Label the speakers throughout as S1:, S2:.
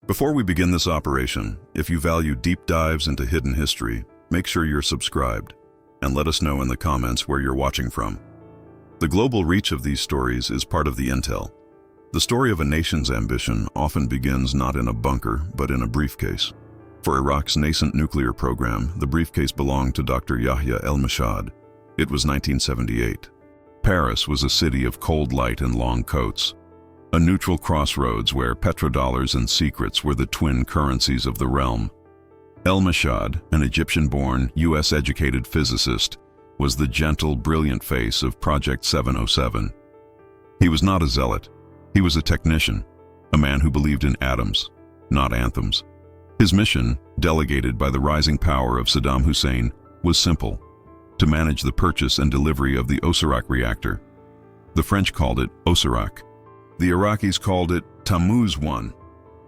S1: Before we begin this operation, if you value deep dives into hidden history, make sure you're subscribed, and let us know in the comments where you're watching from. The global reach of these stories is part of the intel. The story of a nation's ambition often begins not in a bunker, but in a briefcase. For Iraq's nascent nuclear program, the briefcase belonged to Dr. Yahya el-Mossad. It was 1978. Paris was a city of cold light and long coats, a neutral crossroads where petrodollars and secrets were the twin currencies of the realm. El-Mossad, an Egyptian-born, US-educated physicist, was the gentle, brilliant face of Project 707. He was not a zealot. He was a technician, a man who believed in atoms, not anthems. His mission, delegated by the rising power of Saddam Hussein, was simple: to manage the purchase and delivery of the Osirak reactor. The French called it Osirak. The Iraqis called it Tammuz 1.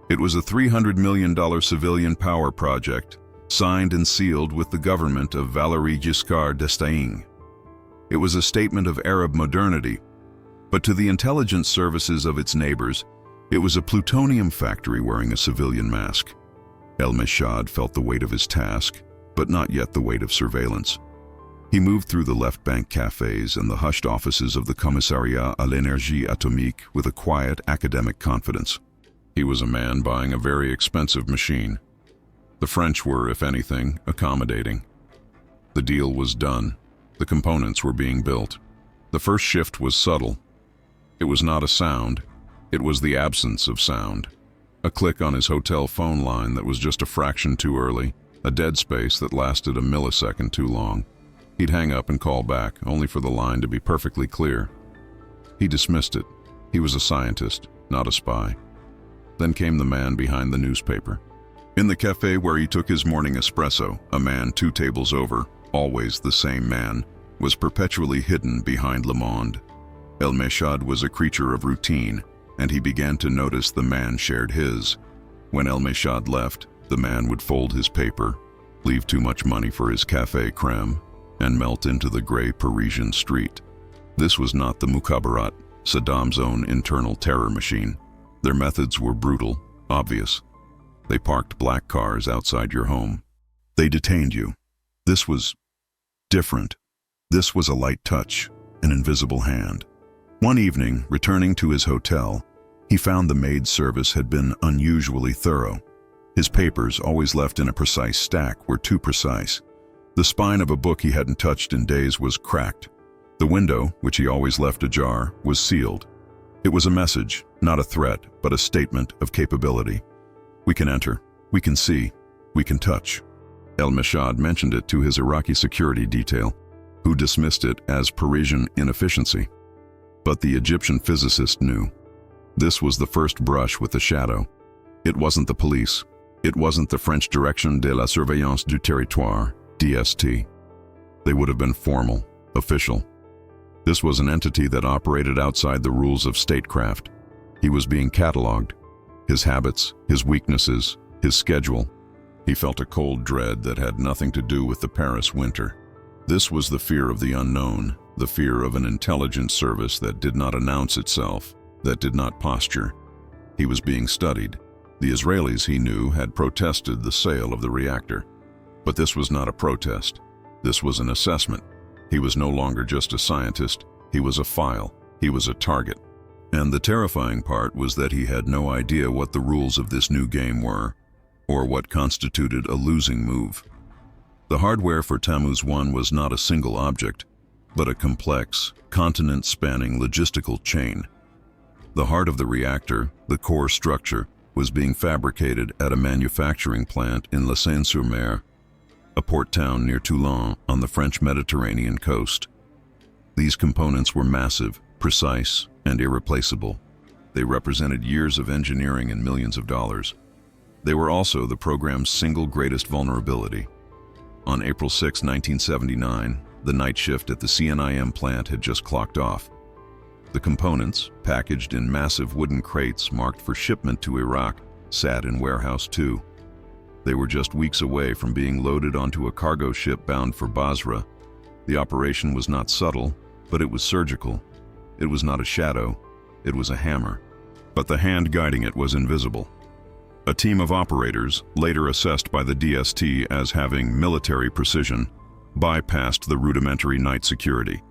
S1: It was a $300 million civilian power project, signed and sealed with the government of Valéry Giscard d'Estaing. It was a statement of Arab modernity, but to the intelligence services of its neighbors, it was a plutonium factory wearing a civilian mask. El-Mossad felt the weight of his task, but not yet the weight of surveillance. He moved through the left bank cafes and the hushed offices of the Commissariat à l'Énergie Atomique with a quiet, academic confidence. He was a man buying a very expensive machine. The French were, if anything, accommodating. The deal was done. The components were being built. The first shift was subtle. It was not a sound. It was the absence of sound. A click on his hotel phone line that was just a fraction too early, a dead space that lasted a millisecond too long. He'd hang up and call back, only for the line to be perfectly clear. He dismissed it. He was a scientist, not a spy. Then came the man behind the newspaper. In the cafe where he took his morning espresso, a man 2 tables over, always the same man, was perpetually hidden behind Le Monde. El-Mossad was a creature of routine, and he began to notice the man shared his. When El-Mossad left, the man would fold his paper, leave too much money for his café crème, and melt into the gray Parisian street. This was not the Mukhabarat, Saddam's own internal terror machine. Their methods were brutal, obvious. They parked black cars outside your home. They detained you. This was different. This was a light touch, an invisible hand. One evening, returning to his hotel, he found the maid service had been unusually thorough. His papers, always left in a precise stack, were too precise. The spine of a book he hadn't touched in days was cracked. The window, which he always left ajar, was sealed. It was a message, not a threat, but a statement of capability. We can enter, we can see, we can touch. El-Mossad mentioned it to his Iraqi security detail, who dismissed it as Parisian inefficiency. But the Egyptian physicist knew. This was the first brush with the shadow. It wasn't the police. It wasn't the French Direction de la Surveillance du Territoire, DST. They would have been formal, official. This was an entity that operated outside the rules of statecraft. He was being catalogued. His habits, his weaknesses, his schedule. He felt a cold dread that had nothing to do with the Paris winter. This was the fear of the unknown, the fear of an intelligence service that did not announce itself, that did not posture. He was being studied. The Israelis, he knew, had protested the sale of the reactor. But this was not a protest. This was an assessment. He was no longer just a scientist. He was a file. He was a target. And the terrifying part was that he had no idea what the rules of this new game were, or what constituted a losing move. The hardware for Tammuz 1 was not a single object, but a complex, continent-spanning logistical chain. The heart of the reactor, the core structure, was being fabricated at a manufacturing plant in La Seine-sur-Mer, a port town near Toulon on the French Mediterranean coast. These components were massive, precise, and irreplaceable. They represented years of engineering and millions of dollars. They were also the program's single greatest vulnerability. On April 6, 1979, the night shift at the CNIM plant had just clocked off. The components, packaged in massive wooden crates marked for shipment to Iraq, sat in Warehouse 2. They were just weeks away from being loaded onto a cargo ship bound for Basra. The operation was not subtle, but it was surgical. It was not a shadow, it was a hammer. But the hand guiding it was invisible. A team of operators, later assessed by the DST as having military precision, bypassed the rudimentary night security.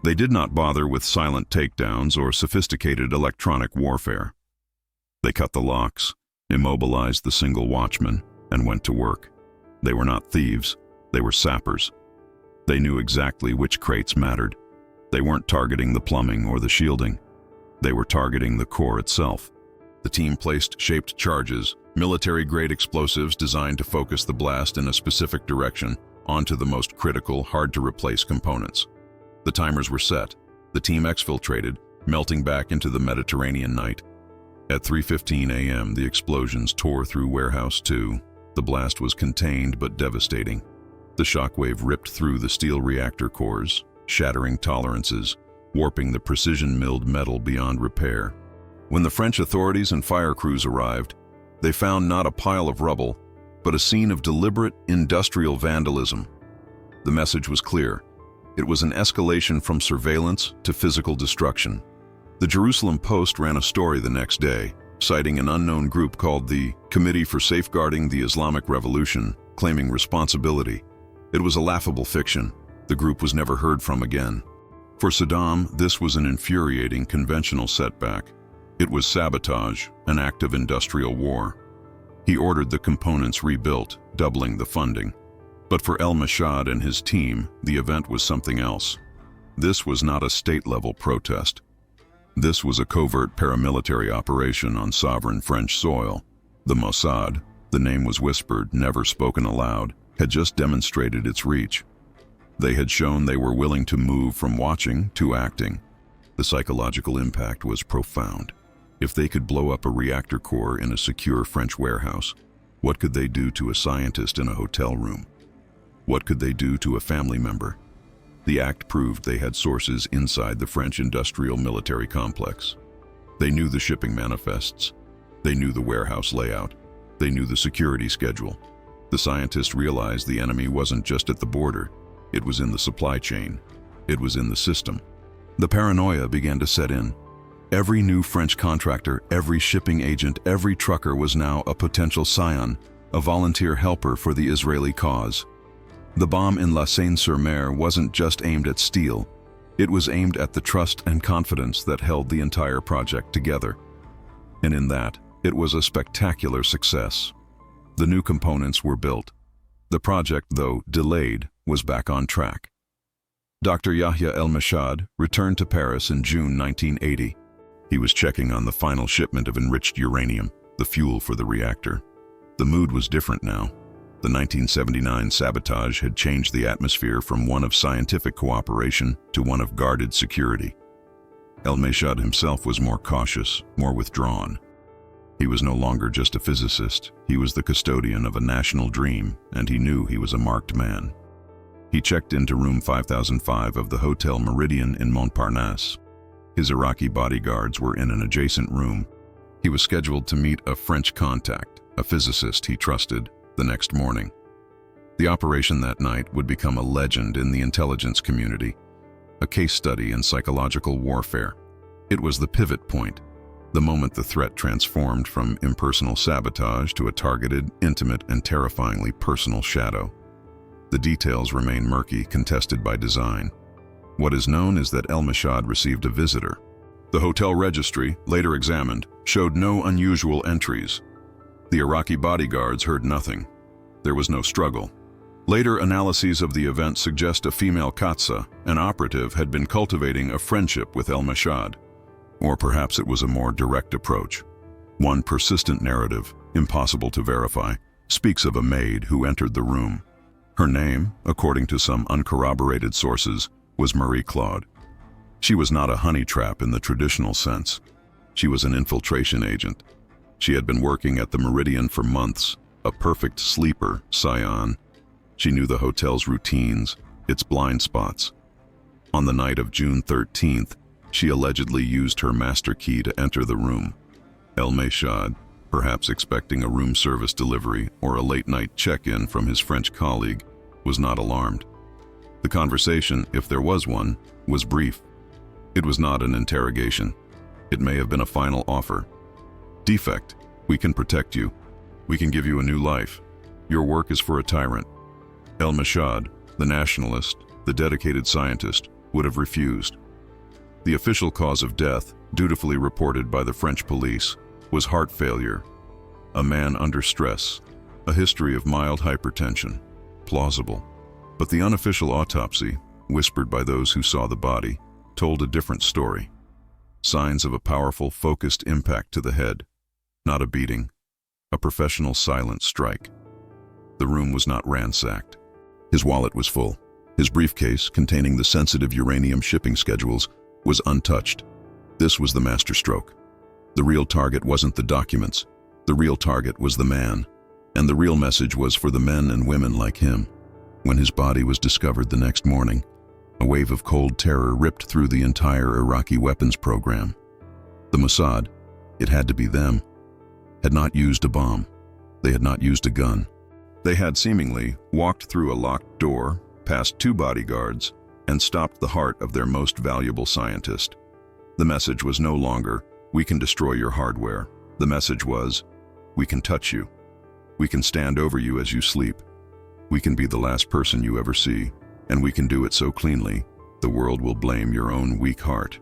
S1: They did not bother with silent takedowns or sophisticated electronic warfare. They cut the locks, immobilized the single watchman, and went to work. They were not thieves, they were sappers. They knew exactly which crates mattered. They weren't targeting the plumbing or the shielding. They were targeting the core itself. The team placed shaped charges, military-grade explosives designed to focus the blast in a specific direction onto the most critical, hard-to-replace components. The timers were set. The team exfiltrated, melting back into the Mediterranean night. At 3:15 a.m., the explosions tore through Warehouse 2. The blast was contained but devastating. The shockwave ripped through the steel reactor cores, shattering tolerances, warping the precision-milled metal beyond repair. When the French authorities and fire crews arrived, they found not a pile of rubble, but a scene of deliberate industrial vandalism. The message was clear. It was an escalation from surveillance to physical destruction. The Jerusalem Post ran a story the next day, citing an unknown group called the Committee for Safeguarding the Islamic Revolution, claiming responsibility. It was a laughable fiction. The group was never heard from again. For Saddam, this was an infuriating conventional setback. It was sabotage, an act of industrial war. He ordered the components rebuilt, doubling the funding. But for Mossad and his team, the event was something else. This was not a state-level protest. This was a covert paramilitary operation on sovereign French soil. The Mossad, the name was whispered, never spoken aloud, had just demonstrated its reach. They had shown they were willing to move from watching to acting. The psychological impact was profound. If they could blow up a reactor core in a secure French warehouse, what could they do to a scientist in a hotel room? What could they do to a family member? The act proved they had sources inside the French industrial military complex. They knew the shipping manifests. They knew the warehouse layout. They knew the security schedule. The scientists realized the enemy wasn't just at the border. It was in the supply chain. It was in the system. The paranoia began to set in. Every new French contractor, every shipping agent, every trucker was now a potential scion, a volunteer helper for the Israeli cause. The bomb in La Seine-sur-Mer wasn't just aimed at steel. It was aimed at the trust and confidence that held the entire project together. And in that, it was a spectacular success. The new components were built. The project, though delayed, was back on track. Dr. Yahya El-Mossad returned to Paris in June 1980. He was checking on the final shipment of enriched uranium, the fuel for the reactor. The mood was different now. The 1979 sabotage had changed the atmosphere from one of scientific cooperation to one of guarded security. El-Mossad himself was more cautious, more withdrawn. He was no longer just a physicist. He was the custodian of a national dream, and he knew he was a marked man. He checked into room 5005 of the Hotel Meridian in Montparnasse. His Iraqi bodyguards were in an adjacent room. He was scheduled to meet a French contact, a physicist he trusted, the next morning. The operation that night would become a legend in the intelligence community, a case study in psychological warfare. It was the pivot point, the moment the threat transformed from impersonal sabotage to a targeted, intimate, and terrifyingly personal shadow. The details remain murky, contested by design. What is known is that El-Mossad received a visitor. The hotel registry, later examined, showed no unusual entries. The Iraqi bodyguards heard nothing. There was no struggle. Later analyses of the event suggest a female Katsa, an operative, had been cultivating a friendship with El-Mossad. Or perhaps it was a more direct approach. One persistent narrative, impossible to verify, speaks of a maid who entered the room. Her name, according to some uncorroborated sources, was Marie Claude. She was not a honey trap in the traditional sense. She was an infiltration agent. She had been working at the Meridian for months, a perfect sleeper, scion. She knew the hotel's routines, its blind spots. On the night of June 13th, she allegedly used her master key to enter the room. El-Mossad, perhaps expecting a room service delivery or a late-night check-in from his French colleague, was not alarmed. The conversation, if there was one, was brief. It was not an interrogation. It may have been a final offer. Defect, we can protect you. We can give you a new life. Your work is for a tyrant. El-Mossad, the nationalist, the dedicated scientist, would have refused. The official cause of death, dutifully reported by the French police, was heart failure. A man under stress, a history of mild hypertension. Plausible. But the unofficial autopsy, whispered by those who saw the body, told a different story. Signs of a powerful, focused impact to the head. Not a beating. A professional silent strike. The room was not ransacked. His wallet was full. His briefcase, containing the sensitive uranium shipping schedules, was untouched. This was the masterstroke. The real target wasn't the documents. The real target was the man. And the real message was for the men and women like him. When his body was discovered the next morning, a wave of cold terror ripped through the entire Iraqi weapons program. The Mossad, it had to be them, had not used a bomb. They had not used a gun. They had seemingly walked through a locked door, past 2 bodyguards, and stopped the heart of their most valuable scientist. The message was no longer, "We can destroy your hardware." The message was, "We can touch you. We can stand over you as you sleep. We can be the last person you ever see, and we can do it so cleanly, the world will blame your own weak heart."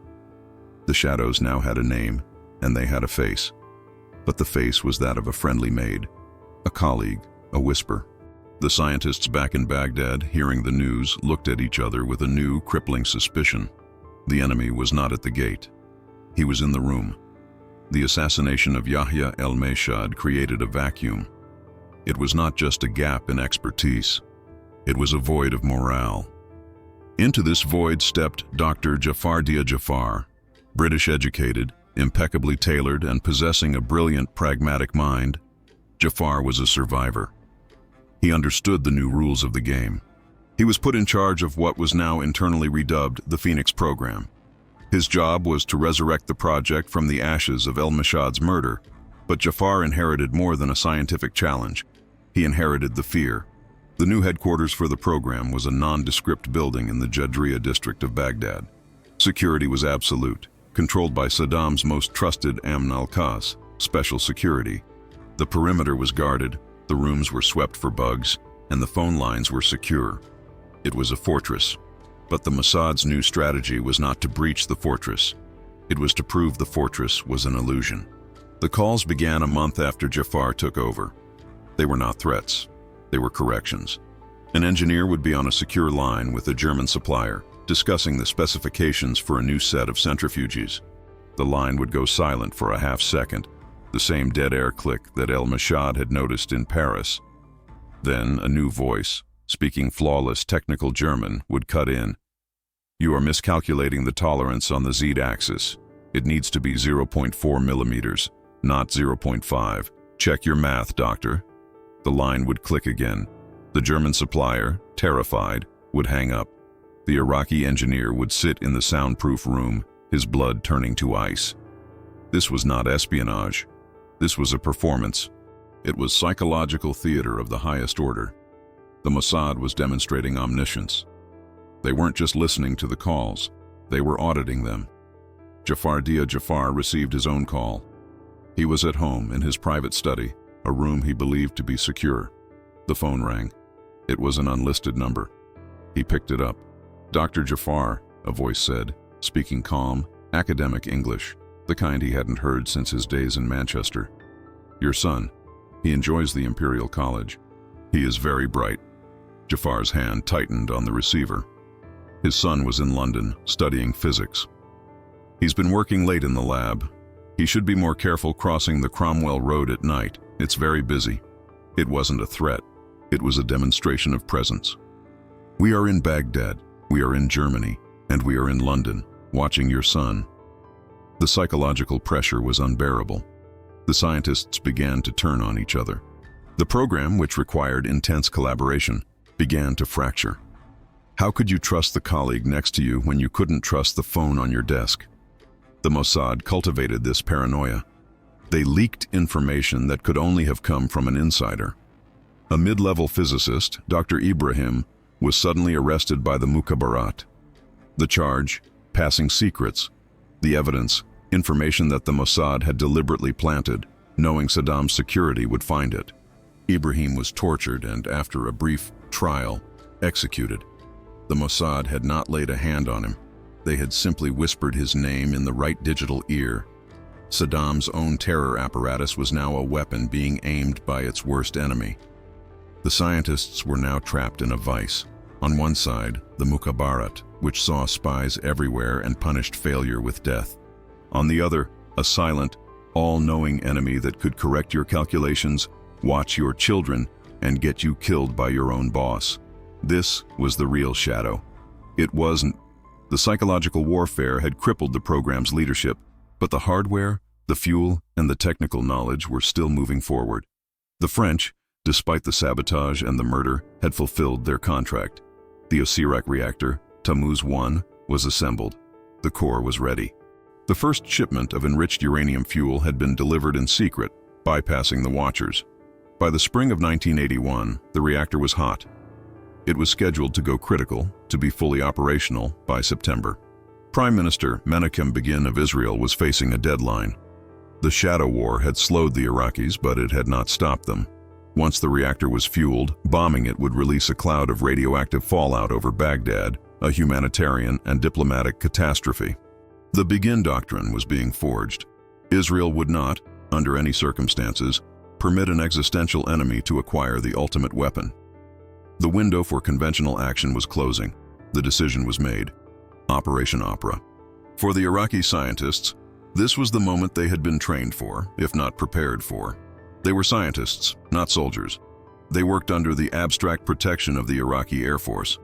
S1: The shadows now had a name, and they had a face. But the face was that of a friendly maid, a colleague, a whisper. The scientists back in Baghdad, hearing the news, looked at each other with a new, crippling suspicion. The enemy was not at the gate. He was in the room. The assassination of Yahya el-Mossad created a vacuum. It was not just a gap in expertise. It was a void of morale. Into this void stepped Dr. Jafardia Jafar, British educated, impeccably tailored, and possessing a brilliant, pragmatic mind. Jafar was a survivor. He understood the new rules of the game. He was put in charge of what was now internally redubbed the Phoenix program. His job was to resurrect the project from the ashes of el-Mossad's murder, but Jafar inherited more than a scientific challenge. He inherited the fear. The new headquarters for the program was a nondescript building in the Jadriya district of Baghdad. Security was absolute, controlled by Saddam's most trusted Amn al-Qas, special security. The perimeter was guarded, the rooms were swept for bugs, and the phone lines were secure. It was a fortress. But the Mossad's new strategy was not to breach the fortress. It was to prove the fortress was an illusion. The calls began a month after Jafar took over. They were not threats. They were corrections. An engineer would be on a secure line with a German supplier, discussing the specifications for a new set of centrifuges. The line would go silent for a half second, the same dead air click that el-Mossad had noticed in Paris. Then a new voice, speaking flawless technical German, would cut in. "You are miscalculating the tolerance on the Z-axis. It needs to be 0.4 millimeters, not 0.5. Check your math, doctor." The line would click again. The German supplier, terrified, would hang up. The Iraqi engineer would sit in the soundproof room, his blood turning to ice. This was not espionage. This was a performance. It was psychological theater of the highest order. The Mossad was demonstrating omniscience. They weren't just listening to the calls, they were auditing them. Jafardia Jafar received his own call. He was at home in his private study, a room he believed to be secure. The phone rang. It was an unlisted number. He picked it up. "Dr. Jafar," a voice said, speaking calm, academic English, the kind he hadn't heard since his days in Manchester. "Your son, he enjoys the Imperial College. He is very bright." Jafar's hand tightened on the receiver. His son was in London, studying physics. "He's been working late in the lab. He should be more careful crossing the Cromwell Road at night. It's very busy." It wasn't a threat. It was a demonstration of presence. "We are in Baghdad, we are in Germany, and we are in London, watching your son." The psychological pressure was unbearable. The scientists began to turn on each other. The program, which required intense collaboration, began to fracture. How could you trust the colleague next to you when you couldn't trust the phone on your desk? The Mossad cultivated this paranoia. They leaked information that could only have come from an insider. A mid-level physicist, Dr. Ibrahim, was suddenly arrested by the Mukhabarat. The charge, passing secrets. The evidence, information that the Mossad had deliberately planted, knowing Saddam's security would find it. Ibrahim was tortured and, after a brief trial, executed. The Mossad had not laid a hand on him. They had simply whispered his name in the right digital ear. Saddam's own terror apparatus was now a weapon being aimed by its worst enemy. The scientists were now trapped in a vice. On one side, the Mukhabarat, which saw spies everywhere and punished failure with death. On the other, a silent, all-knowing enemy that could correct your calculations, watch your children, and get you killed by your own boss. This was the real shadow. It wasn't. The psychological warfare had crippled the program's leadership, but the hardware, the fuel, and the technical knowledge were still moving forward. The French, despite the sabotage and the murder, had fulfilled their contract. The Osirak reactor, Tammuz 1, was assembled. The core was ready. The first shipment of enriched uranium fuel had been delivered in secret, bypassing the watchers. By the spring of 1981, the reactor was hot. It was scheduled to go critical, to be fully operational, by September. Prime Minister Menachem Begin of Israel was facing a deadline. The shadow war had slowed the Iraqis, but it had not stopped them. Once the reactor was fueled, bombing it would release a cloud of radioactive fallout over Baghdad, a humanitarian and diplomatic catastrophe. The Begin doctrine was being forged. Israel would not, under any circumstances, permit an existential enemy to acquire the ultimate weapon. The window for conventional action was closing. The decision was made. Operation Opera. For the Iraqi scientists, this was the moment they had been trained for, if not prepared for. They were scientists, not soldiers. They worked under the abstract protection of the Iraqi Air Force.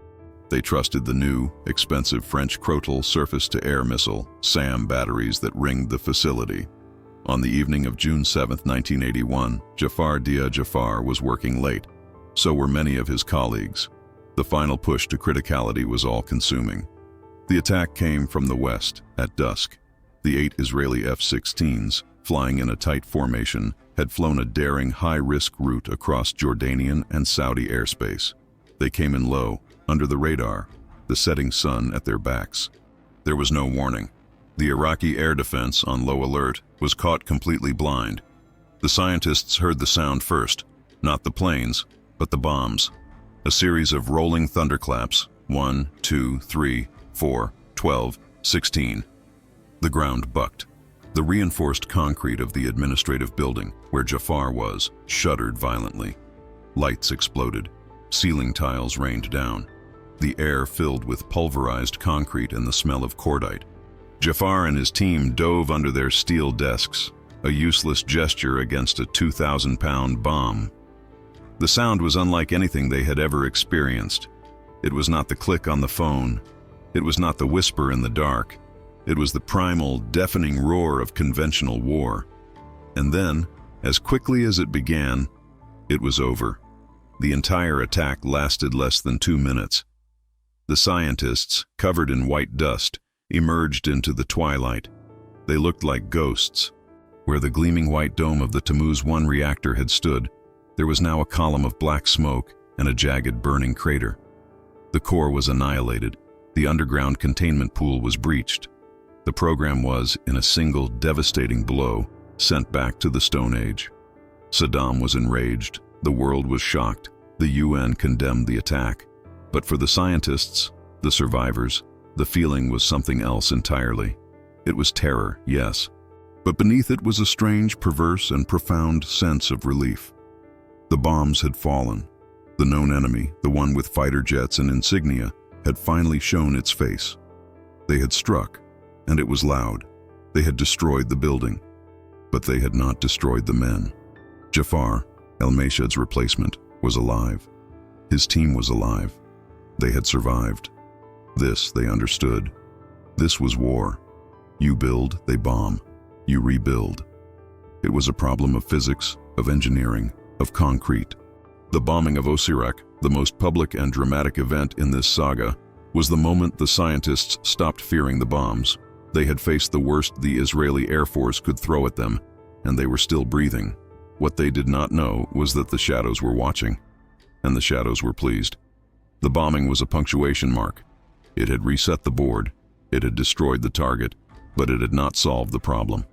S1: They trusted the new, expensive French Crotal surface-to-air missile, SAM batteries that ringed the facility. On the evening of June 7, 1981, Jafar Dia Jafar was working late. So were many of his colleagues. The final push to criticality was all-consuming. The attack came from the west, at dusk. The 8 Israeli F-16s, flying in a tight formation, had flown a daring high-risk route across Jordanian and Saudi airspace. They came in low, under the radar, the setting sun at their backs. There was no warning. The Iraqi air defense, on low alert, was caught completely blind. The scientists heard the sound first, not the planes, but the bombs. A series of rolling thunderclaps, 1, 2, 3, 4, 12, 16. The ground bucked. The reinforced concrete of the administrative building, where Jafar was, shuddered violently. Lights exploded. Ceiling tiles rained down. The air filled with pulverized concrete and the smell of cordite. Jafar and his team dove under their steel desks, a useless gesture against a 2,000-pound bomb. The sound was unlike anything they had ever experienced. It was not the click on the phone. It was not the whisper in the dark. It was the primal, deafening roar of conventional war. And then, as quickly as it began, it was over. The entire attack lasted less than 2 minutes. The scientists, covered in white dust, emerged into the twilight. They looked like ghosts. Where the gleaming white dome of the Tammuz 1 reactor had stood, there was now a column of black smoke and a jagged burning crater. The core was annihilated. The underground containment pool was breached. The program was, in a single devastating blow, sent back to the Stone Age. Saddam was enraged. The world was shocked. The UN condemned the attack. But for the scientists, the survivors, the feeling was something else entirely. It was terror, yes, but beneath it was a strange, perverse, and profound sense of relief. The bombs had fallen. The known enemy, the one with fighter jets and insignia, had finally shown its face. They had struck, and it was loud. They had destroyed the building, but they had not destroyed the men. Jafar, El-Mashad's replacement, was alive. His team was alive. They had survived. This they understood. This was war. You build, they bomb. You rebuild. It was a problem of physics, of engineering, of concrete. The bombing of Osirak, the most public and dramatic event in this saga, was the moment the scientists stopped fearing the bombs. They had faced the worst the Israeli Air Force could throw at them, and they were still breathing. What they did not know was that the shadows were watching, and the shadows were pleased. The bombing was a punctuation mark. It had reset the board, it had destroyed the target, but it had not solved the problem.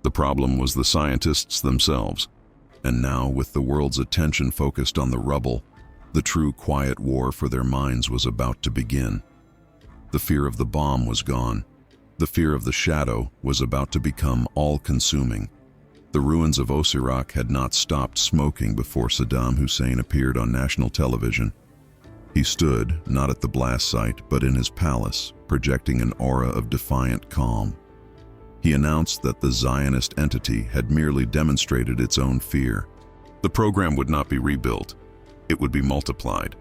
S1: The problem was the scientists themselves. And now, with the world's attention focused on the rubble, the true quiet war for their minds was about to begin. The fear of the bomb was gone. The fear of the shadow was about to become all-consuming. The ruins of Osirak had not stopped smoking before Saddam Hussein appeared on national television. He stood, not at the blast site, but in his palace, projecting an aura of defiant calm. He announced that the Zionist entity had merely demonstrated its own fear. The program would not be rebuilt. It would be multiplied.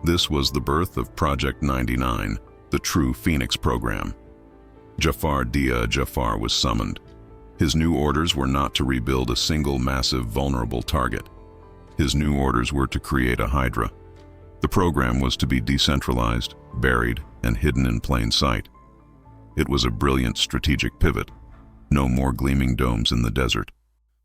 S1: This was the birth of Project 99, the true Phoenix program. Jafar Dia Jafar was summoned. His new orders were not to rebuild a single massive vulnerable target. His new orders were to create a Hydra. The program was to be decentralized, buried, and hidden in plain sight. It was a brilliant strategic pivot. No more gleaming domes in the desert.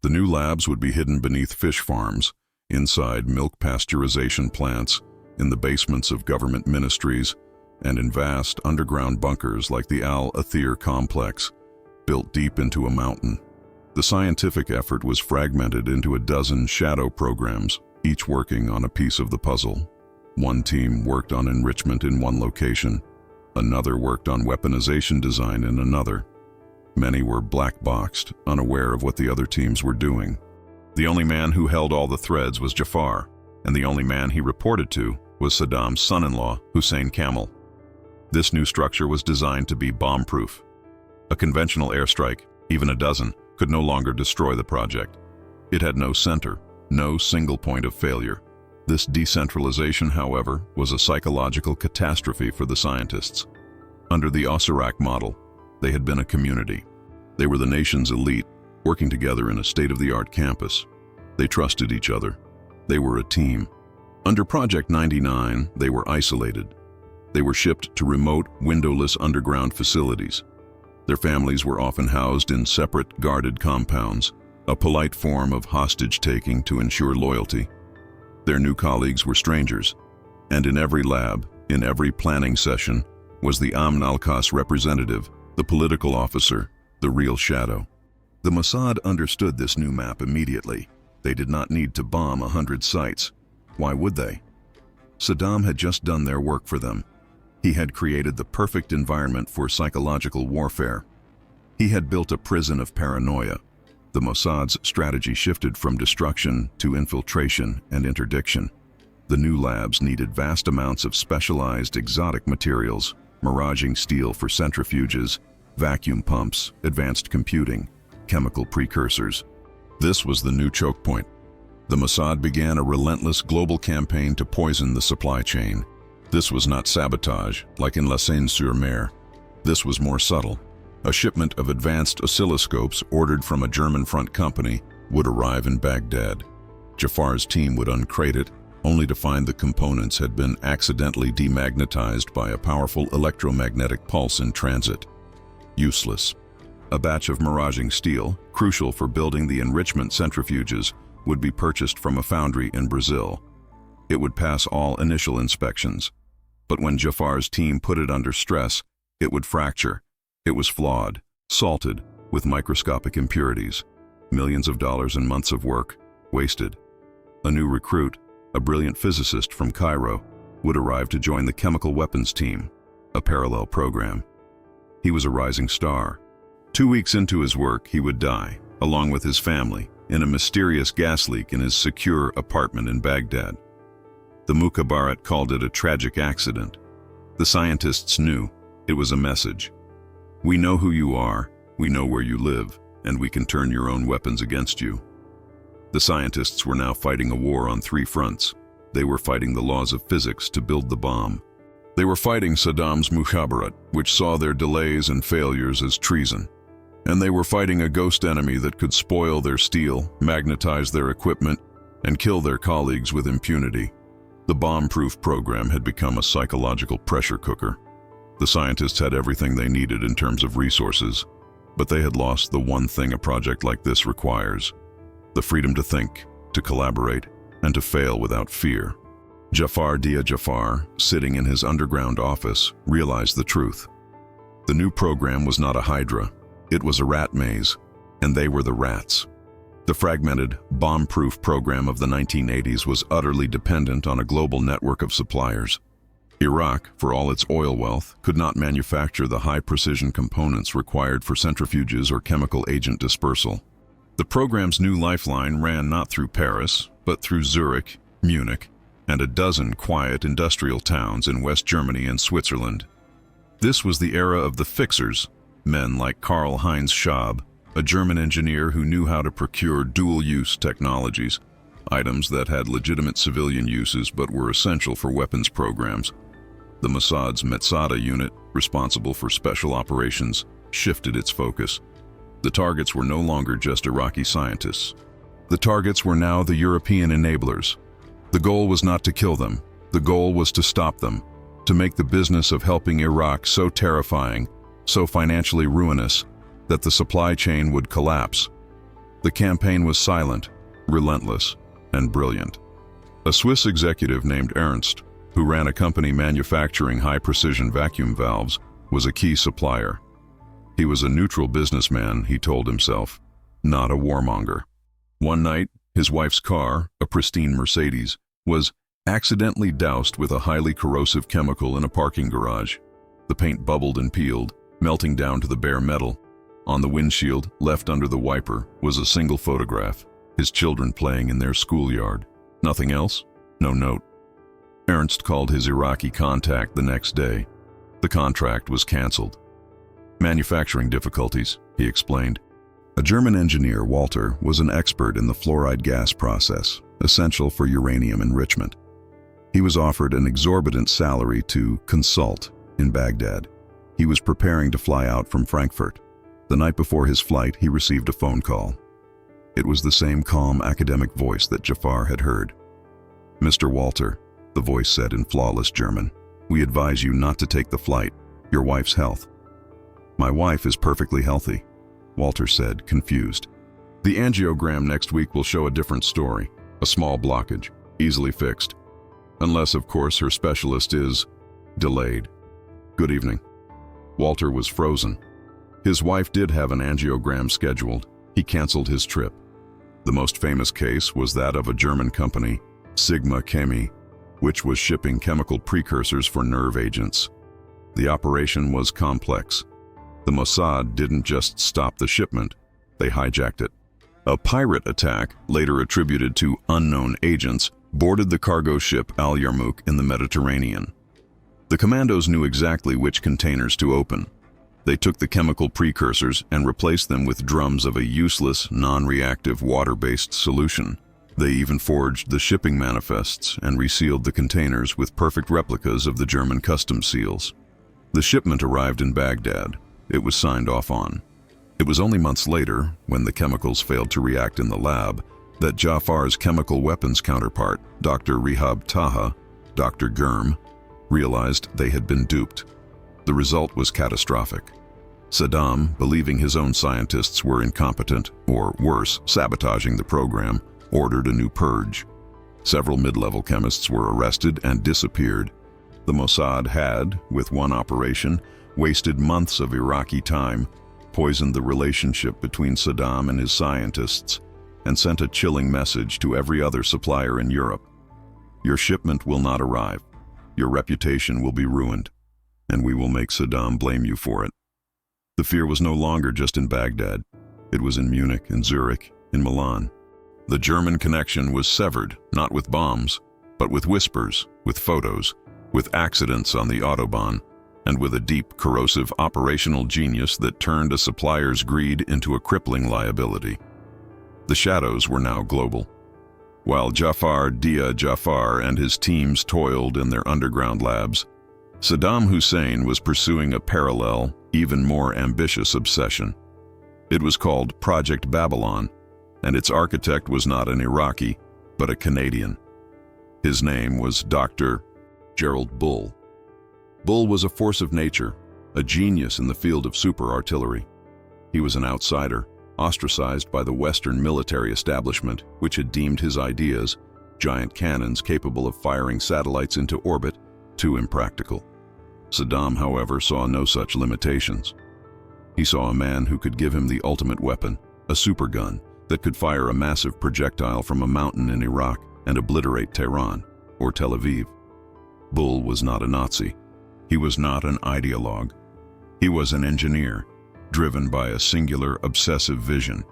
S1: The new labs would be hidden beneath fish farms, inside milk pasteurization plants, in the basements of government ministries, and in vast underground bunkers like the Al-Athir complex, built deep into a mountain. The scientific effort was fragmented into a dozen shadow programs, each working on a piece of the puzzle. One team worked on enrichment in one location. Another worked on weaponization design in another. Many were black-boxed, unaware of what the other teams were doing. The only man who held all the threads was Jafar, and the only man he reported to was Saddam's son-in-law, Hussein Kamel. This new structure was designed to be bomb-proof. A conventional airstrike, even a dozen, could no longer destroy the project. It had no center, no single point of failure. This decentralization, however, was a psychological catastrophe for the scientists. Under the Osirak model, they had been a community. They were the nation's elite, working together in a state-of-the-art campus. They trusted each other. They were a team. Under Project 99, they were isolated. They were shipped to remote, windowless underground facilities. Their families were often housed in separate, guarded compounds, a polite form of hostage-taking to ensure loyalty. Their new colleagues were strangers, and in every lab, in every planning session, was the Amn al-Qas representative, the political officer, the real shadow. The Mossad understood this new map immediately. They did not need to bomb 100 sites. Why would they? Saddam had just done their work for them. He had created the perfect environment for psychological warfare. He had built a prison of paranoia. The Mossad's strategy shifted from destruction to infiltration and interdiction. The new labs needed vast amounts of specialized exotic materials, miraging steel for centrifuges, vacuum pumps, advanced computing, chemical precursors. This was the new choke point. The Mossad began a relentless global campaign to poison the supply chain. This was not sabotage, like in La Seine-sur-Mer. This was more subtle. A shipment of advanced oscilloscopes ordered from a German front company would arrive in Baghdad. Jafar's team would uncrate it, only to find the components had been accidentally demagnetized by a powerful electromagnetic pulse in transit. Useless. A batch of miraging steel, crucial for building the enrichment centrifuges, would be purchased from a foundry in Brazil. It would pass all initial inspections. But when Jafar's team put it under stress, it would fracture. It was flawed, salted, with microscopic impurities. Millions of dollars and months of work, wasted. A new recruit, a brilliant physicist from Cairo, would arrive to join the chemical weapons team, a parallel program. He was a rising star. 2 weeks into his work, he would die, along with his family, in a mysterious gas leak in his secure apartment in Baghdad. The Mukhabarat called it a tragic accident. The scientists knew it was a message. We know who you are, we know where you live, and we can turn your own weapons against you. The scientists were now fighting a war on 3 fronts. They were fighting the laws of physics to build the bomb. They were fighting Saddam's Mukhabarat, which saw their delays and failures as treason. And they were fighting a ghost enemy that could spoil their steel, magnetize their equipment, and kill their colleagues with impunity. The bomb-proof program had become a psychological pressure cooker. The scientists had everything they needed in terms of resources, but they had lost the one thing a project like this requires: the freedom to think, to collaborate, and to fail without fear. Jafar Dia Jafar, sitting in his underground office, realized the truth. The new program was not a hydra. It was a rat maze. And they were the rats. The fragmented, bomb-proof program of the 1980s was utterly dependent on a global network of suppliers. Iraq, for all its oil wealth, could not manufacture the high-precision components required for centrifuges or chemical agent dispersal. The program's new lifeline ran not through Paris, but through Zurich, Munich, and a dozen quiet industrial towns in West Germany and Switzerland. This was the era of the fixers, men like Karl-Heinz Schaub, a German engineer who knew how to procure dual-use technologies, items that had legitimate civilian uses but were essential for weapons programs. The Mossad's Metzada unit, responsible for special operations, shifted its focus. The targets were no longer just Iraqi scientists. The targets were now the European enablers. The goal was not to kill them. The goal was to stop them, to make the business of helping Iraq so terrifying, so financially ruinous, that the supply chain would collapse. The campaign was silent, relentless, and brilliant. A Swiss executive named Ernst, who ran a company manufacturing high-precision vacuum valves, was a key supplier. He was a neutral businessman, he told himself, not a warmonger. One night, his wife's car, a pristine Mercedes, was accidentally doused with a highly corrosive chemical in a parking garage. The paint bubbled and peeled, melting down to the bare metal. On the windshield, left under the wiper, was a single photograph, his children playing in their schoolyard. Nothing else? No note. Ernst called his Iraqi contact the next day. The contract was canceled. Manufacturing difficulties, he explained. A German engineer, Walter, was an expert in the fluoride gas process, essential for uranium enrichment. He was offered an exorbitant salary to consult in Baghdad. He was preparing to fly out from Frankfurt. The night before his flight, he received a phone call. It was the same calm academic voice that Jafar had heard. "Mr. Walter," the voice said in flawless German, "we advise you not to take the flight. Your wife's health." "My wife is perfectly healthy," Walter said, confused. "The angiogram next week will show a different story. A small blockage, easily fixed. Unless, of course, her specialist is delayed. Good evening." Walter was frozen. His wife did have an angiogram scheduled. He canceled his trip. The most famous case was that of a German company, Sigma Chemie, which was shipping chemical precursors for nerve agents. The operation was complex. The Mossad didn't just stop the shipment, they hijacked it. A pirate attack, later attributed to unknown agents, boarded the cargo ship Al Yarmouk in the Mediterranean. The commandos knew exactly which containers to open. They took the chemical precursors and replaced them with drums of a useless, non-reactive water-based solution. They even forged the shipping manifests and resealed the containers with perfect replicas of the German customs seals. The shipment arrived in Baghdad. It was signed off on. It was only months later, when the chemicals failed to react in the lab, that Jafar's chemical weapons counterpart, Dr. Rehab Taha, Dr. Gurm, realized they had been duped. The result was catastrophic. Saddam, believing his own scientists were incompetent, or worse, sabotaging the program, ordered a new purge. Several mid-level chemists were arrested and disappeared. The Mossad had, with one operation, wasted months of Iraqi time, poisoned the relationship between Saddam and his scientists, and sent a chilling message to every other supplier in Europe. Your shipment will not arrive. Your reputation will be ruined, and we will make Saddam blame you for it. The fear was no longer just in Baghdad. It was in Munich, in Zurich, in Milan. The German connection was severed, not with bombs, but with whispers, with photos, with accidents on the Autobahn, and with a deep, corrosive operational genius that turned a supplier's greed into a crippling liability. The shadows were now global. While Jafar Dia Jafar and his teams toiled in their underground labs, Saddam Hussein was pursuing a parallel, even more ambitious obsession. It was called Project Babylon, and its architect was not an Iraqi, but a Canadian. His name was Dr. Gerald Bull. Bull was a force of nature, a genius in the field of super artillery. He was an outsider, ostracized by the Western military establishment, which had deemed his ideas, giant cannons capable of firing satellites into orbit, too impractical. Saddam, however, saw no such limitations. He saw a man who could give him the ultimate weapon, a supergun that could fire a massive projectile from a mountain in Iraq and obliterate Tehran or Tel Aviv. Bull was not a Nazi. He was not an ideologue. He was an engineer, driven by a singular, obsessive vision.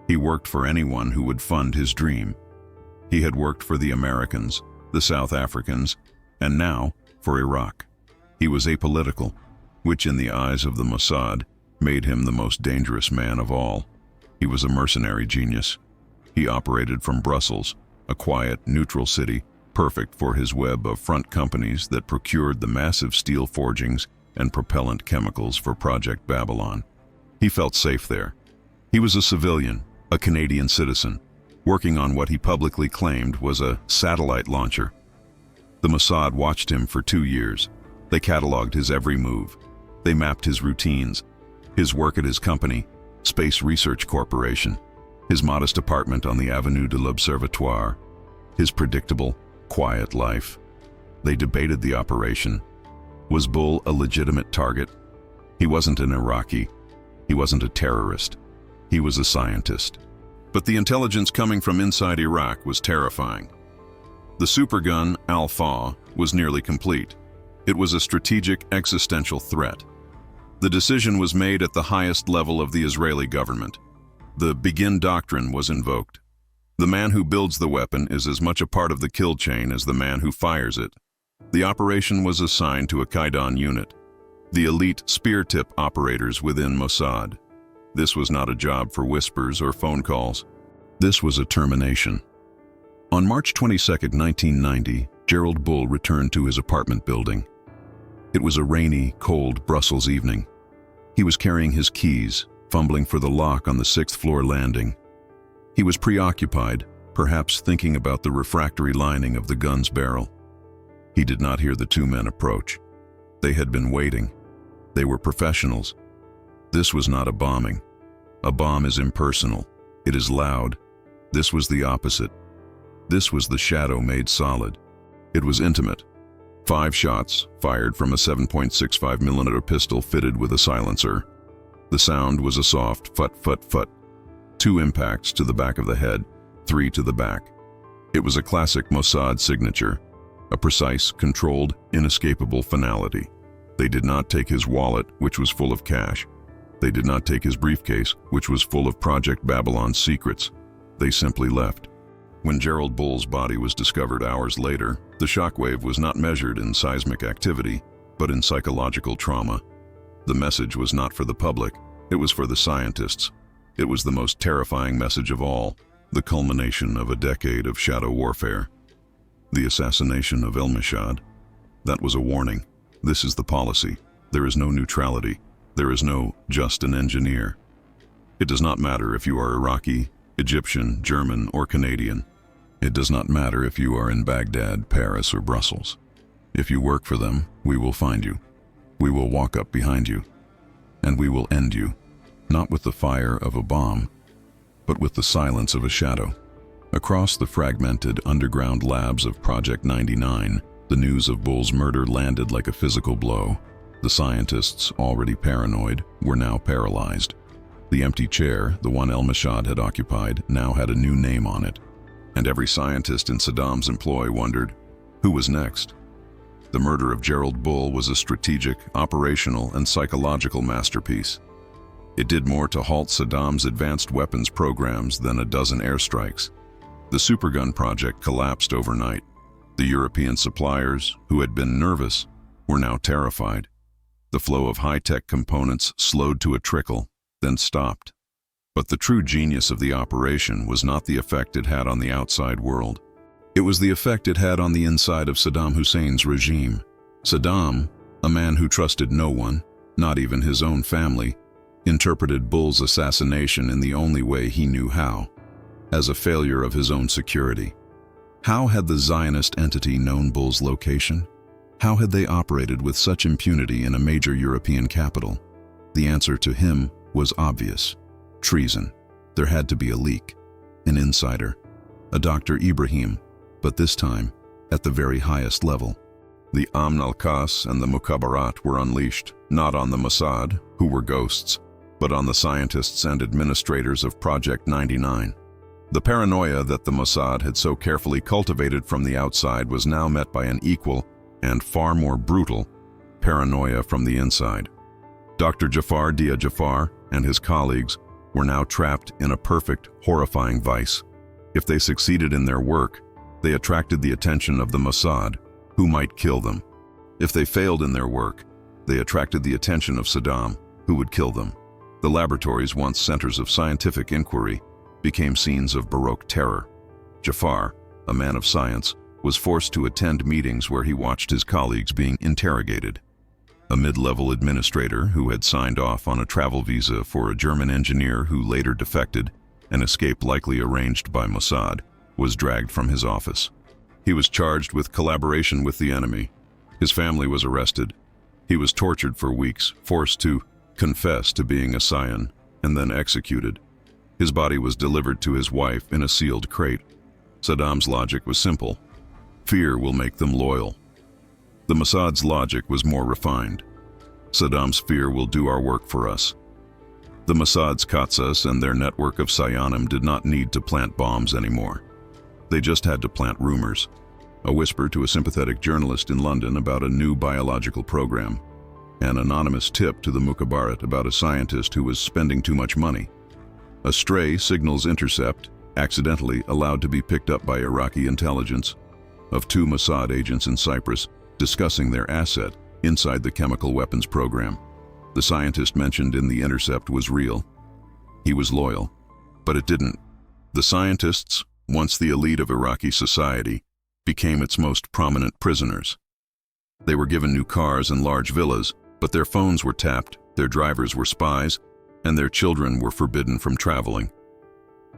S1: He worked for anyone who would fund his dream. He had worked for the Americans, the South Africans, and now for Iraq. He was apolitical, which in the eyes of the Mossad made him the most dangerous man of all. He was a mercenary genius. He operated from Brussels, a quiet, neutral city, perfect for his web of front companies that procured the massive steel forgings and propellant chemicals for Project Babylon. He felt safe there. He was a civilian, a Canadian citizen, working on what he publicly claimed was a satellite launcher. The Mossad watched him for 2 years. They cataloged his every move. They mapped his routines, his work at his company, Space Research Corporation, his modest apartment on the Avenue de l'Observatoire, his predictable, quiet life. They debated the operation. Was Bull a legitimate target? He wasn't an Iraqi. He wasn't a terrorist. He was a scientist. But the intelligence coming from inside Iraq was terrifying. The supergun, Al-Fa, was nearly complete. It was a strategic, existential threat. The decision was made at the highest level of the Israeli government. The begin doctrine was invoked. The man who builds the weapon is as much a part of the kill chain as the man who fires it. The operation was assigned to a Qaidan unit, the elite spear tip operators within Mossad. This was not a job for whispers or phone calls. This was a termination. On March 22, 1990, Gerald Bull returned to his apartment building. It was a rainy, cold Brussels evening. He was carrying his keys, fumbling for the lock on the 6th-floor landing. He was preoccupied, perhaps thinking about the refractory lining of the gun's barrel. He did not hear the 2 men approach. They had been waiting. They were professionals. This was not a bombing. A bomb is impersonal. It is loud. This was the opposite. This was the shadow made solid. It was intimate. 5 shots, fired from a 7.65mm pistol fitted with a silencer. The sound was a soft fut-fut-fut. 2 impacts to the back of the head, 3 to the back. It was a classic Mossad signature, a precise, controlled, inescapable finality. They did not take his wallet, which was full of cash. They did not take his briefcase, which was full of Project Babylon's secrets. They simply left. When Gerald Bull's body was discovered hours later, the shockwave was not measured in seismic activity, but in psychological trauma. The message was not for the public, it was for the scientists. It was the most terrifying message of all, the culmination of a decade of shadow warfare. The assassination of Mossad. That was a warning. This is the policy. There is no neutrality. There is no just an engineer. It does not matter if you are Iraqi, Egyptian, German, or Canadian. It does not matter if you are in Baghdad, Paris, or Brussels. If you work for them, we will find you. We will walk up behind you. And we will end you, not with the fire of a bomb, but with the silence of a shadow. Across the fragmented underground labs of Project 99, the news of Bull's murder landed like a physical blow. The scientists, already paranoid, were now paralyzed. The empty chair, the one Mossad had occupied, now had a new name on it. And every scientist in Saddam's employ wondered, who was next? The murder of Gerald Bull was a strategic, operational, and psychological masterpiece. It did more to halt Saddam's advanced weapons programs than a dozen airstrikes. The supergun project collapsed overnight. The European suppliers, who had been nervous, were now terrified. The flow of high-tech components slowed to a trickle, then stopped. But the true genius of the operation was not the effect it had on the outside world. It was the effect it had on the inside of Saddam Hussein's regime. Saddam, a man who trusted no one, not even his own family, interpreted Bull's assassination in the only way he knew how, as a failure of his own security. How had the Zionist entity known Bull's location? How had they operated with such impunity in a major European capital? The answer to him was obvious. Treason. There had to be a leak. An insider. A Dr. Ibrahim, but this time, at the very highest level. The Amn al-Qas and the Mukhabarat were unleashed, not on the Mossad, who were ghosts, but on the scientists and administrators of Project 99. The paranoia that the Mossad had so carefully cultivated from the outside was now met by an equal and far more brutal paranoia from the inside. Dr. Jafar Dia Jafar and his colleagues were now trapped in a perfect, horrifying vice. If they succeeded in their work, they attracted the attention of the Mossad, who might kill them. If they failed in their work, they attracted the attention of Saddam, who would kill them. The laboratories, once centers of scientific inquiry, became scenes of Baroque terror. Jafar, a man of science, was forced to attend meetings where he watched his colleagues being interrogated. A mid-level administrator who had signed off on a travel visa for a German engineer who later defected, an escape likely arranged by Mossad, was dragged from his office. He was charged with collaboration with the enemy. His family was arrested. He was tortured for weeks, forced to confess to being a scion, and then executed. His body was delivered to his wife in a sealed crate. Saddam's logic was simple. Fear will make them loyal. The Mossad's logic was more refined. Saddam's fear will do our work for us. The Mossad's Katsas and their network of Sayanim did not need to plant bombs anymore. They just had to plant rumors. A whisper to a sympathetic journalist in London about a new biological program. An anonymous tip to the Mukhabarat about a scientist who was spending too much money. A stray signals intercept, accidentally allowed to be picked up by Iraqi intelligence, of 2 Mossad agents in Cyprus discussing their asset inside the chemical weapons program. The scientist mentioned in the intercept was real. He was loyal, but it didn't. The scientists, once the elite of Iraqi society, became its most prominent prisoners. They were given new cars and large villas, but their phones were tapped, their drivers were spies, and their children were forbidden from traveling.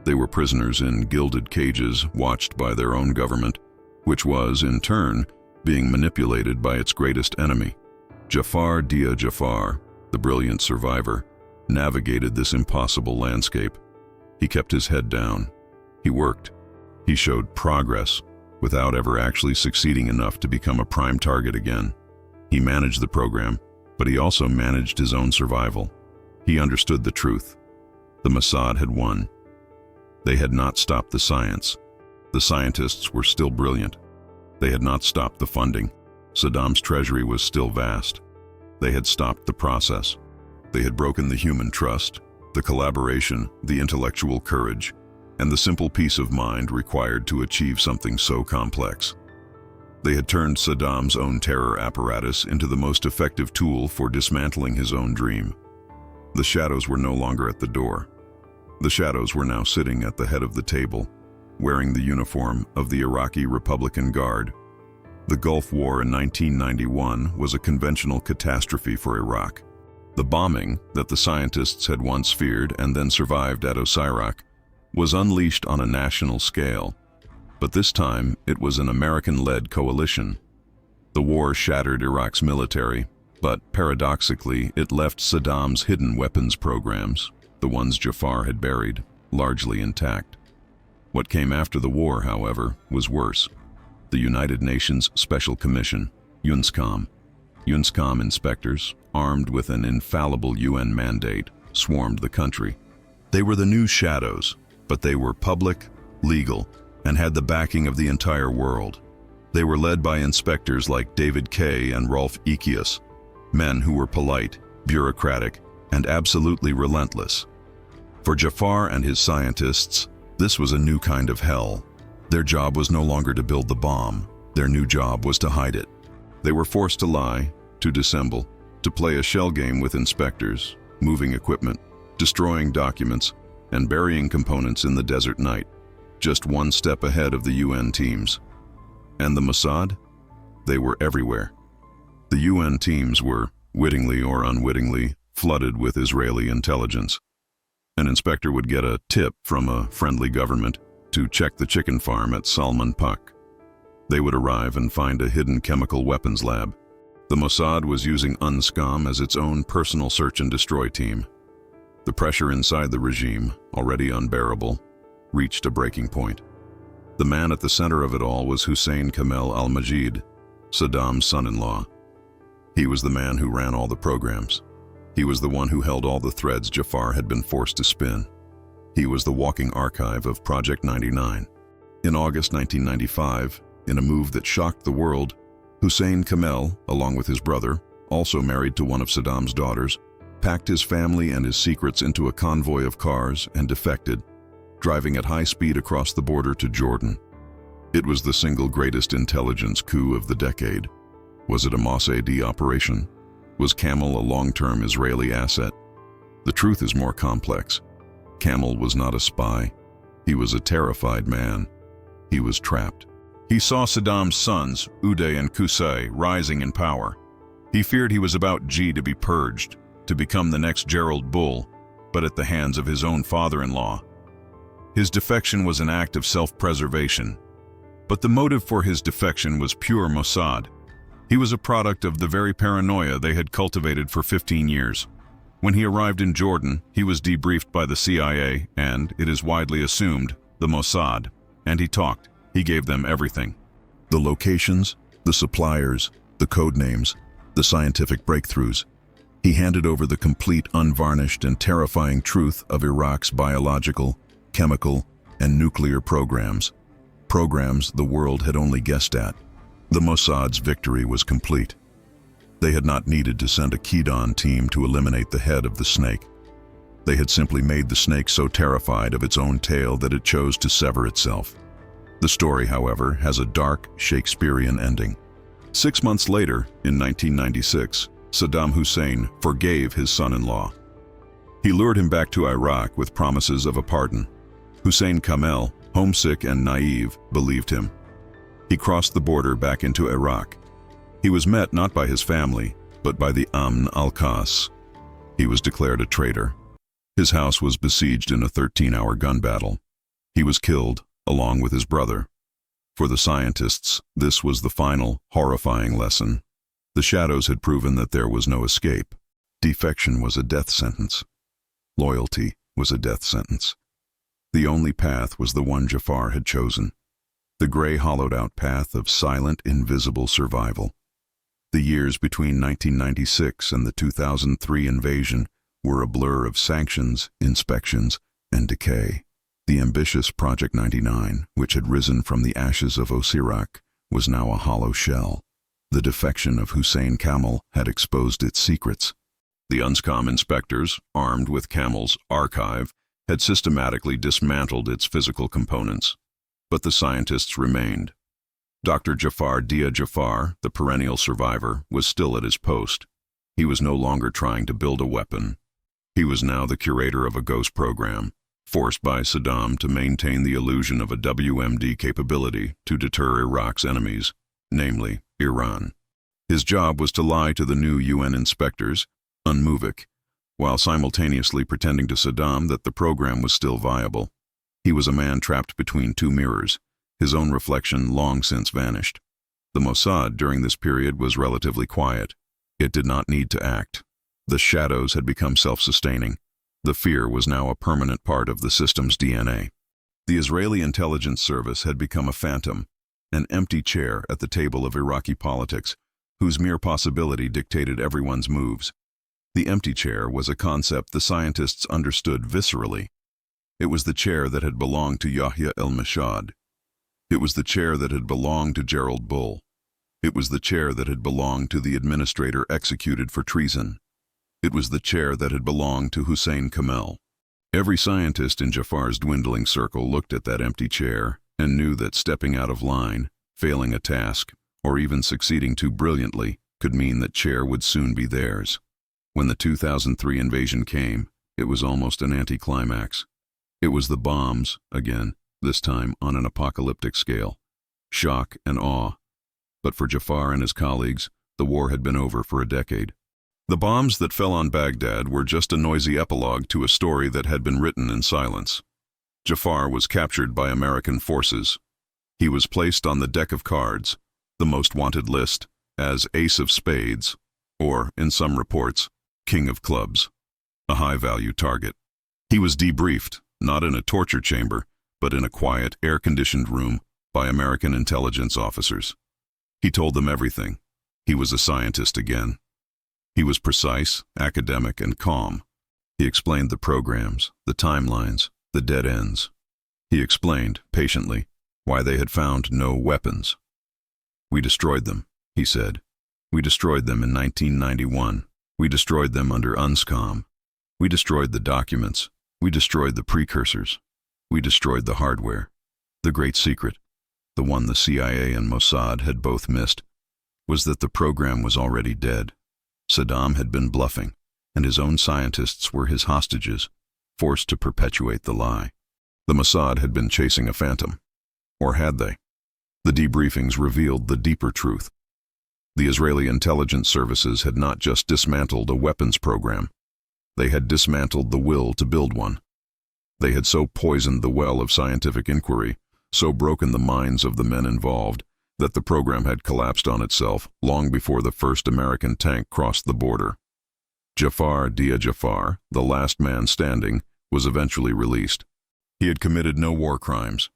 S1: They were prisoners in gilded cages watched by their own government, which was, in turn, being manipulated by its greatest enemy. Jafar Dia Jafar, the brilliant survivor, navigated this impossible landscape. He kept his head down. He worked. He showed progress without ever actually succeeding enough to become a prime target again. He managed the program, but he also managed his own survival. He understood the truth. The Mossad had won. They had not stopped the science. The scientists were still brilliant. They had not stopped the funding. Saddam's treasury was still vast. They had stopped the process. They had broken the human trust, the collaboration, the intellectual courage, and the simple peace of mind required to achieve something so complex. They had turned Saddam's own terror apparatus into the most effective tool for dismantling his own dream. The shadows were no longer at the door. The shadows were now sitting at the head of the table, wearing the uniform of the Iraqi Republican Guard. The Gulf War in 1991 was a conventional catastrophe for Iraq. The bombing that the scientists had once feared and then survived at Osirak was unleashed on a national scale, but this time it was an American-led coalition. The war shattered Iraq's military, but paradoxically it left Saddam's hidden weapons programs, the ones Jafar had buried, largely intact. What came after the war, however, was worse. The United Nations Special Commission, UNSCOM. UNSCOM inspectors, armed with an infallible UN mandate, swarmed the country. They were the new shadows, but they were public, legal, and had the backing of the entire world. They were led by inspectors like David Kay and Rolf Ekius, men who were polite, bureaucratic, and absolutely relentless. For Jafar and his scientists, this was a new kind of hell. Their job was no longer to build the bomb. Their new job was to hide it. They were forced to lie, to dissemble, to play a shell game with inspectors, moving equipment, destroying documents, and burying components in the desert night, just one step ahead of the UN teams. And the Mossad? They were everywhere. The UN teams were, wittingly or unwittingly, flooded with Israeli intelligence. An inspector would get a tip from a friendly government to check the chicken farm at Salman Pak. They would arrive and find a hidden chemical weapons lab. The Mossad was using UNSCOM as its own personal search and destroy team. The pressure inside the regime, already unbearable, reached a breaking point. The man at the center of it all was Hussein Kamel al-Majid, Saddam's son-in-law. He was the man who ran all the programs. He was the one who held all the threads Jafar had been forced to spin. He was the walking archive of Project 99. In August 1995, in a move that shocked the world, Hussein Kamel, along with his brother, also married to one of Saddam's daughters, packed his family and his secrets into a convoy of cars and defected, driving at high speed across the border to Jordan. It was the single greatest intelligence coup of the decade. Was it a Mossad operation? Was Kamel a long-term Israeli asset? The truth is more complex. Kamel was not a spy. He was a terrified man. He was trapped. He saw Saddam's sons, Uday and Qusay, rising in power. He feared he was about to be purged, to become the next Gerald Bull, but at the hands of his own father-in-law. His defection was an act of self-preservation. But the motive for his defection was pure Mossad. He was a product of the very paranoia they had cultivated for 15 years. When he arrived in Jordan, he was debriefed by the CIA and, it is widely assumed, the Mossad. And he talked. He gave them everything. The locations, the suppliers, the code names, the scientific breakthroughs. He handed over the complete, unvarnished, and terrifying truth of Iraq's biological, chemical, and nuclear programs. Programs the world had only guessed at. The Mossad's victory was complete. They had not needed to send a Kedon team to eliminate the head of the snake. They had simply made the snake so terrified of its own tail that it chose to sever itself. The story, however, has a dark, Shakespearean ending. 6 months later, in 1996, Saddam Hussein forgave his son-in-law. He lured him back to Iraq with promises of a pardon. Hussein Kamel, homesick and naive, believed him. He crossed the border back into Iraq. He was met not by his family, but by the Amn al-Qas. He was declared a traitor. His house was besieged in a 13-hour gun battle. He was killed, along with his brother. For the scientists, this was the final, horrifying lesson. The shadows had proven that there was no escape. Defection was a death sentence. Loyalty was a death sentence. The only path was the one Jafar had chosen. The gray, hollowed-out path of silent, invisible survival. The years between 1996 and the 2003 invasion were a blur of sanctions, inspections, and decay. The ambitious Project 99, which had risen from the ashes of Osirak, was now a hollow shell. The defection of Hussein Kamel had exposed its secrets. The UNSCOM inspectors, armed with Kamel's archive, had systematically dismantled its physical components. But the scientists remained. Dr. Jafar Dia Jafar, the perennial survivor, was still at his post. He was no longer trying to build a weapon. He was now the curator of a ghost program, forced by Saddam to maintain the illusion of a WMD capability to deter Iraq's enemies, namely Iran. His job was to lie to the new UN inspectors, UNMOVIC, while simultaneously pretending to Saddam that the program was still viable. He was a man trapped between two mirrors, his own reflection long since vanished. The Mossad during this period was relatively quiet. It did not need to act. The shadows had become self-sustaining. The fear was now a permanent part of the system's DNA. The Israeli intelligence service had become a phantom, an empty chair at the table of Iraqi politics, whose mere possibility dictated everyone's moves. The empty chair was a concept the scientists understood viscerally. It was the chair that had belonged to Yahya el-Mossad. It was the chair that had belonged to Gerald Bull. It was the chair that had belonged to the administrator executed for treason. It was the chair that had belonged to Hussein Kamel. Every scientist in Jafar's dwindling circle looked at that empty chair and knew that stepping out of line, failing a task, or even succeeding too brilliantly could mean that chair would soon be theirs. When the 2003 invasion came, it was almost an anticlimax. It was the bombs, again, this time on an apocalyptic scale. Shock and awe. But for Jafar and his colleagues, the war had been over for a decade. The bombs that fell on Baghdad were just a noisy epilogue to a story that had been written in silence. Jafar was captured by American forces. He was placed on the deck of cards, the most wanted list, as Ace of Spades, or, in some reports, King of Clubs, a high-value target. He was debriefed, not in a torture chamber, but in a quiet, air-conditioned room by American intelligence officers. He told them everything. He was a scientist again. He was precise, academic, and calm. He explained the programs, the timelines, the dead ends. He explained, patiently, why they had found no weapons. "We destroyed them," he said. "We destroyed them in 1991. We destroyed them under UNSCOM. We destroyed the documents. We destroyed the precursors. We destroyed the hardware." The great secret, the one the CIA and Mossad had both missed, was that the program was already dead. Saddam had been bluffing, and his own scientists were his hostages, forced to perpetuate the lie. The Mossad had been chasing a phantom. Or had they? The debriefings revealed the deeper truth. The Israeli intelligence services had not just dismantled a weapons program. They had dismantled the will to build one. They had so poisoned the well of scientific inquiry, so broken the minds of the men involved, that the program had collapsed on itself long before the first American tank crossed the border. Jafar Jafar, the last man standing, was eventually released. He had committed no war crimes.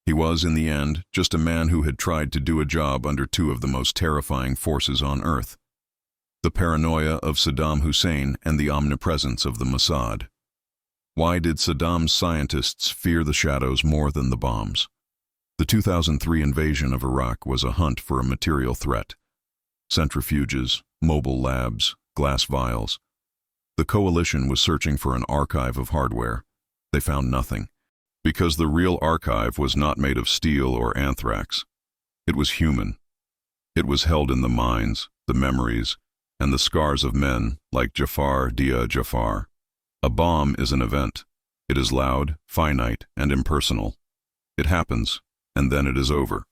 S1: He was, in the end, just a man who had tried to do a job under two of the most terrifying forces on earth: the paranoia of Saddam Hussein and the omnipresence of the Mossad. Why did Saddam's scientists fear the shadows more than the bombs? The 2003 invasion of Iraq was a hunt for a material threat. Centrifuges, mobile labs, glass vials. The coalition was searching for an archive of hardware. They found nothing, because the real archive was not made of steel or anthrax. It was human. It was held in the minds, the memories, and the scars of men like Jafar Jafar. A bomb is an event. It is loud, finite, and impersonal. It happens, and then it is over.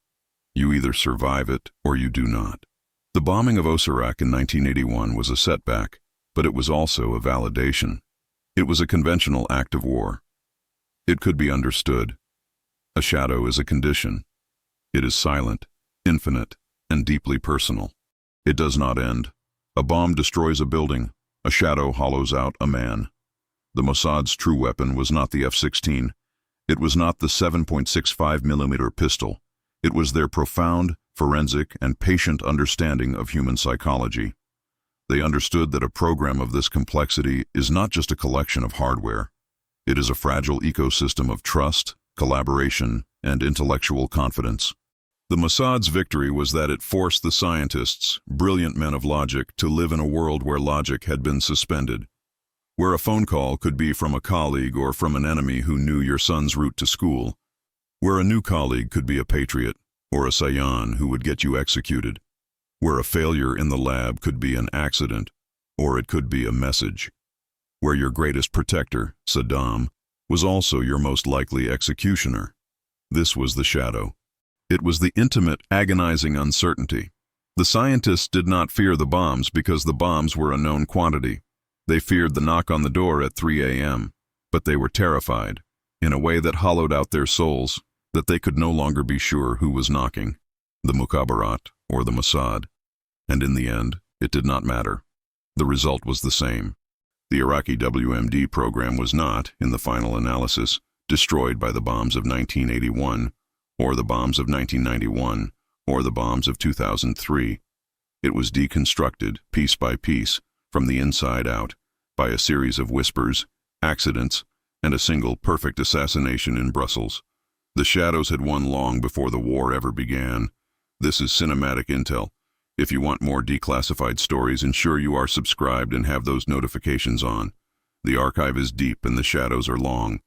S1: You either survive it or you do not. The bombing of Osirak in 1981 was a setback, but it was also a validation. It was a conventional act of war. It could be understood. A shadow is a condition. It is silent, infinite, and deeply personal. It does not end. A bomb destroys a building. A shadow hollows out a man. The Mossad's true weapon was not the F-16. It was not the 7.65mm pistol. It was their profound, forensic, and patient understanding of human psychology. They understood that a program of this complexity is not just a collection of hardware. It is a fragile ecosystem of trust, collaboration, and intellectual confidence. The Mossad's victory was that it forced the scientists, brilliant men of logic, to live in a world where logic had been suspended, where a phone call could be from a colleague or from an enemy who knew your son's route to school, where a new colleague could be a patriot or a scion who would get you executed, where a failure in the lab could be an accident or it could be a message, where your greatest protector, Saddam, was also your most likely executioner. This was the shadow. It was the intimate, agonizing uncertainty. The scientists did not fear the bombs because the bombs were a known quantity. They feared the knock on the door at 3 a.m., but they were terrified, in a way that hollowed out their souls, that they could no longer be sure who was knocking, the Mukhabarat or the Mossad. And in the end, it did not matter. The result was the same. The Iraqi WMD program was not, in the final analysis, destroyed by the bombs of 1981, or the bombs of 1991, or the bombs of 2003. It was deconstructed, piece by piece, from the inside out, by a series of whispers, accidents, and a single perfect assassination in Brussels. The shadows had won long before the war ever began. This is cinematic intel. If you want more declassified stories, ensure you are subscribed and have those notifications on. The archive is deep and the shadows are long.